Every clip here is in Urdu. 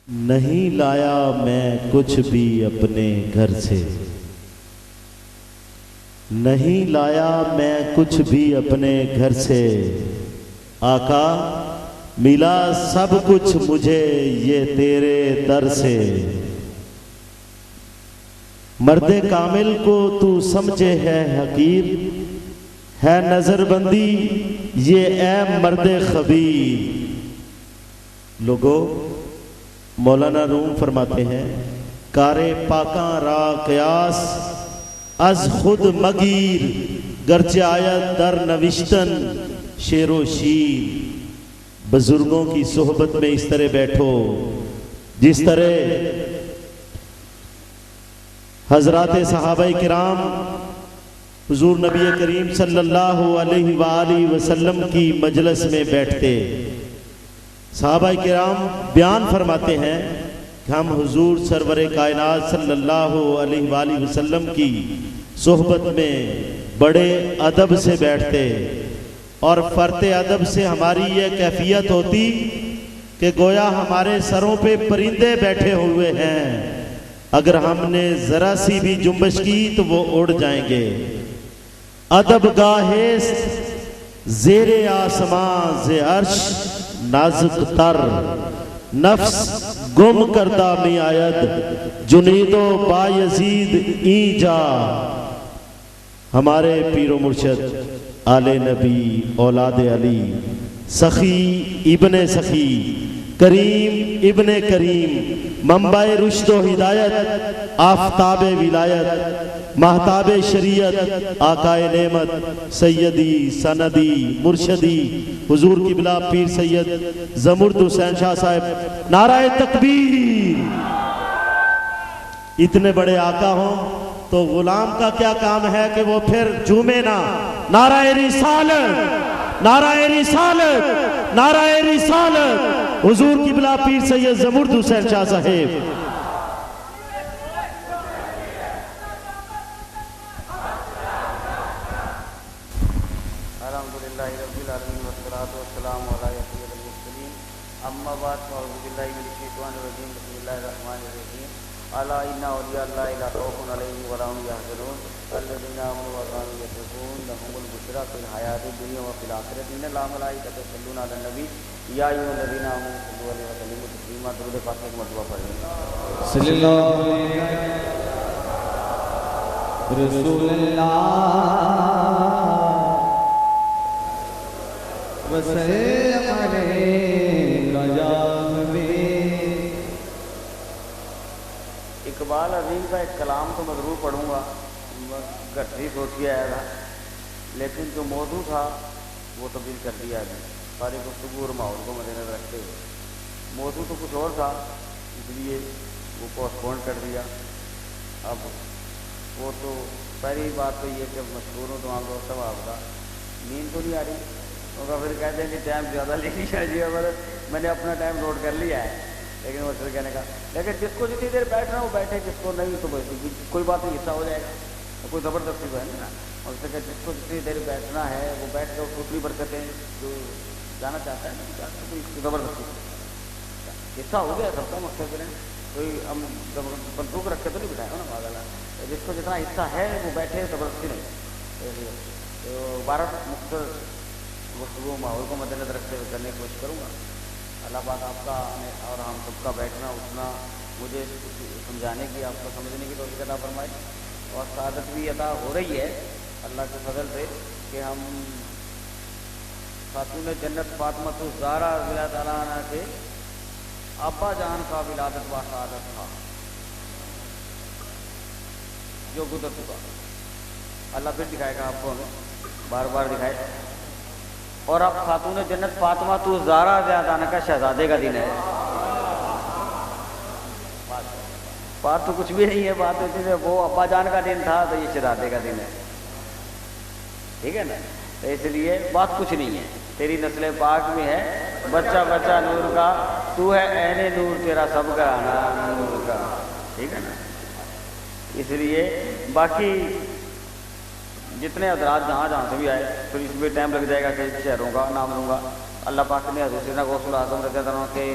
نہیں لایا میں کچھ بھی اپنے گھر سے، نہیں لایا میں کچھ بھی اپنے گھر سے، آقا ملا سب کچھ مجھے یہ تیرے در سے۔ مرد کامل کو تو سمجھے ہے حقیر، ہے نظر بندی یہ اے مرد خبیر۔ لوگو مولانا روم فرماتے ہیں کارے پاکاں را قیاس از خود مگیر، گرچہ آیت در نوشتن شعر و شیر۔ بزرگوں کی صحبت میں اس طرح بیٹھو جس طرح حضرات صحابہ کرام حضور نبی کریم صلی اللہ علیہ وآلہ وسلم کی مجلس میں بیٹھتے۔ صحابہ کرام بیان فرماتے ہیں کہ ہم حضور سرور کائنات صلی اللہ علیہ وآلہ وسلم کی صحبت میں بڑے ادب سے بیٹھتے، اور فرط ادب سے ہماری یہ کیفیت ہوتی کہ گویا ہمارے سروں پہ پرندے بیٹھے ہوئے ہیں، اگر ہم نے ذرا سی بھی جنبش کی تو وہ اڑ جائیں گے۔ ادب گاہے زیر آسمان ز عرش نازک تر، نفس گم کردہ می آید جنید و بایزید این جا۔ ہمارے پیر و مرشد آل نبی اولاد علی، سخی ابن سخی، کریم ابن کریم، منبع رشد و ہدایت، آفتاب ولایت، مہتاب شریعت، آقائے نعمت، سیدی سندی مرشدی حضور قبلہ پیر سید زمرد حسین شاہ صاحب، نعرہ تکبیر۔ اتنے بڑے آقا ہوں تو غلام کا کیا کام ہے کہ وہ پھر جھومے نہ۔ نعرہ رسالت، نعرہ رسالت، نعرہ رسالت، حضور قبلہ پیر سید زمرد حسین شاہ صاحب۔ الحمدللہ رب العالمین والصلاة والسلام علی سید المرسلین، اما بعد فاعوذ باللہ من الشیطان الرجیم، بسم اللہ الرحمن الرحیم۔ الا ان اولیاء اللہ لا خوف علیہم ولا هم یحزنون الذین آمنوا وکانوا یتقون لهم البشریٰ فی الحیاۃ الدنیا وفی الآخرۃ ان اللہ وملائکتہ یصلون علی النبی یا ایھا الذین آمنوا صلوا علیہ وسلموا تسلیما۔ درود پاک ایک مرتبہ پڑھیں۔ صلی اللہ علیہ رسول اللہ وسلم علیہ یا حبیب۔ اقبال عظیم کا ایک کلام تو میں ضرور پڑھوں گا، گٹھی سوچ کے آیا تھا، لیکن جو موضوع تھا وہ تبدیل کر دیا ہے ساری گفتگو اور ماحول کو مد نظر رکھتے ہوئے۔ موضوع تو کچھ اور تھا، اس لیے وہ پوسٹ پون کر دیا۔ اب وہ تو پہلی بات تو یہ کہ مشہور ہوں تمام دوست آپ کا نیند تو نہیں آ رہی ہوگا، پھر کہتے ہیں کہ ٹائم زیادہ لے لیا جی، میں نے اپنا ٹائم نوٹ کر لیا ہے، لیکن وہ پھر کہنے کا لیکن جس کو جتنی دیر بیٹھنا وہ بیٹھے، جس کو نہیں تو کوئی بات نہیں، حصہ ہو جائے گا، کوئی زبردستی تو ہے نا۔ اور اس سے کہ جس کو جتنی دیر بیٹھنا ہے وہ بیٹھ کر اتنی برکتیں جو جانا چاہتا ہے نا، کوئی زبردستی حصہ ہو گیا سب کا مقصد کریں، کوئی ہم بندوق رکھ کے تو نہیں بٹھائے گا نا پاگل ہے۔ جس کو جتنا حصہ ہے وہ بیٹھے، زبردستی نہیں۔ تو بھارت مختصر گفتگو ماحول کو مد نظر رکھتے ہوئے کرنے کی کوشش کروں گا۔ اللہ پاک آپ کا اور ہم سب کا بیٹھنا اٹھنا مجھے سمجھانے کی، آپ کو سمجھنے کی توفیق عطا فرمائے، اور سعادت بھی عطا ہو رہی ہے اللہ کے فضل سے کہ ہم خاتون جنت فاطمہ الزہرا رضی اللہ تعالیٰ عنہ کے ابا جان کا ولادت و سعادت تھا جو گزر چکا، اللہ پھر دکھائے گا آپ کو، ہمیں بار بار دکھائے۔ اور اب خاتون جنت فاطمہ الزہرا رضی اللہ تعالیٰ عنہ کا شہزادے کا دن ہے۔ بات تو کچھ بھی نہیں ہے، بات ہوتی ہے وہ ابا جان کا دن تھا تو یہ شہزادے کا دن ہے، ٹھیک ہے نا۔ تو اس لیے بات کچھ نہیں ہے، تیری نسل پاک میں ہے بچہ بچہ نور کا، تو ہے عین نور تیرا سب کا آنا نور کا، ٹھیک ہے نا۔ اس لیے باقی جتنے حضرات جہاں جہاں سے بھی آئے، پھر اس میں ٹائم لگ جائے گا کہ شہروں کا نام لوں گا۔ اللہ پاک نے حضرت سیدنا غوث العظم رضی اللہ عنہ کے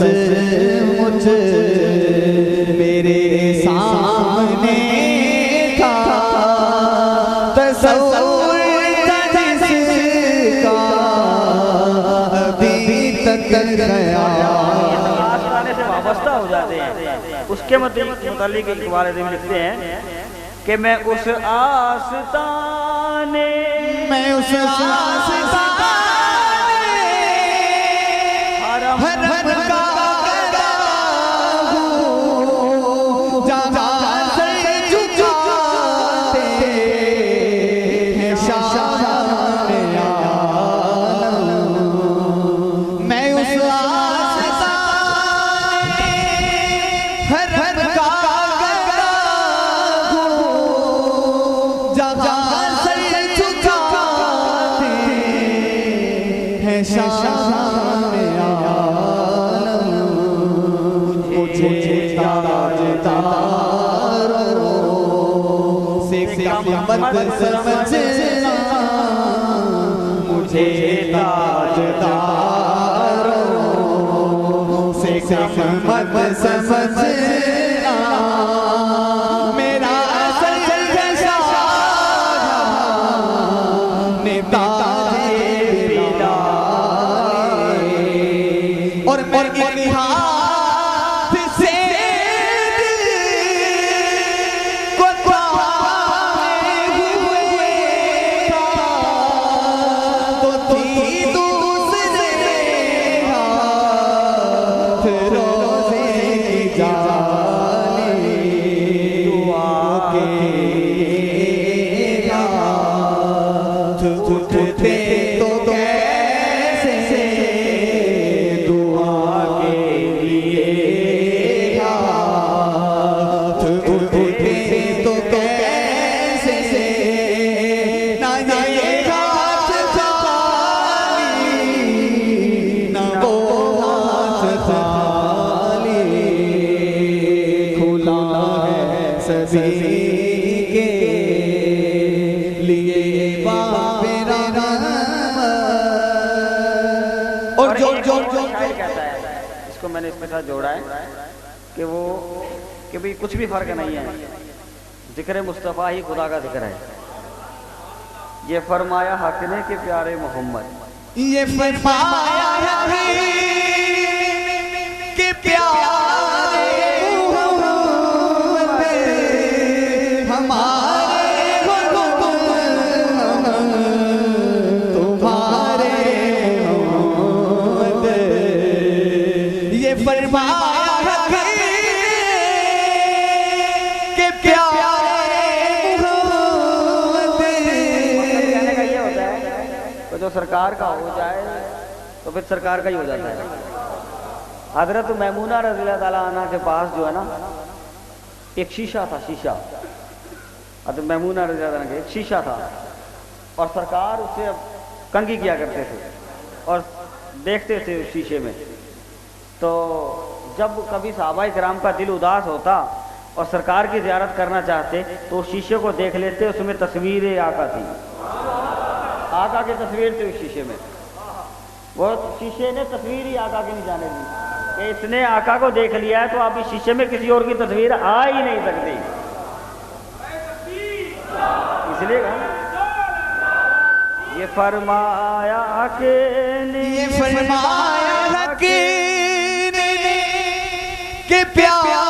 مجھ میرے سامنے تھا تصور جس کا ابھی تک گیا آستانے سے وابستہ ہو جاتے ہیں. اس کے متعلق اقبال عظیم لکھتے ہیں کہ میں اس آستانے حرم کا گدا ہوں جہاں سے جھکاتے ہیں شان عالم. میں اس آستانے حرم کا گدا ہوں جہاں سے جھکاتے ہیں شان مت سمجھنا مجھے تاجداروں سے کم مت سمجھنا میرا سرکشا نے تاج بلال اور میرے ہاتھ سے میں نے اس کے ساتھ جوڑا ہے کہ وہ کہ بھی کچھ بھی فرق نہیں ہے, ذکر مصطفیٰ ہی خدا کا ذکر ہے. یہ فرمایا حق نے کہ پیارے محمد, یہ فرمایا کہ پیارے محمد ہمارے تمہارے محمد. یہ فرمایا کہ پیارے محمد. کہنے کا یہ ہوتا ہے کہ جو سرکار کا ہو جائے تو پھر سرکار کا ہی ہو جاتا ہے. حضرت میمونہ رضی اللہ تعالیٰ عنہ کے پاس جو ہے نا ایک شیشہ تھا, شیشہ. حضرت میمونہ رضی اللہ عنہ کے ایک شیشہ تھا اور سرکار اس سے کنگھی کیا کرتے تھے اور دیکھتے تھے اس شیشے میں. تو جب کبھی صحابہ کرام کا دل اداس ہوتا اور سرکار کی زیارت کرنا چاہتے تو اس شیشے کو دیکھ لیتے, اس میں تصویر آقا تھی, آقا کی تصویر تھی اس شیشے میں. وہ شیشے نے تصویر ہی آقا کی نہیں جانے دی کہ اس نے آقا کو دیکھ لیا ہے تو آپ اس شیشے میں کسی اور کی تصویر آ ہی نہیں سکتی. اس لیے یہ فرمایا کہ یہ فرمایا کہ پیار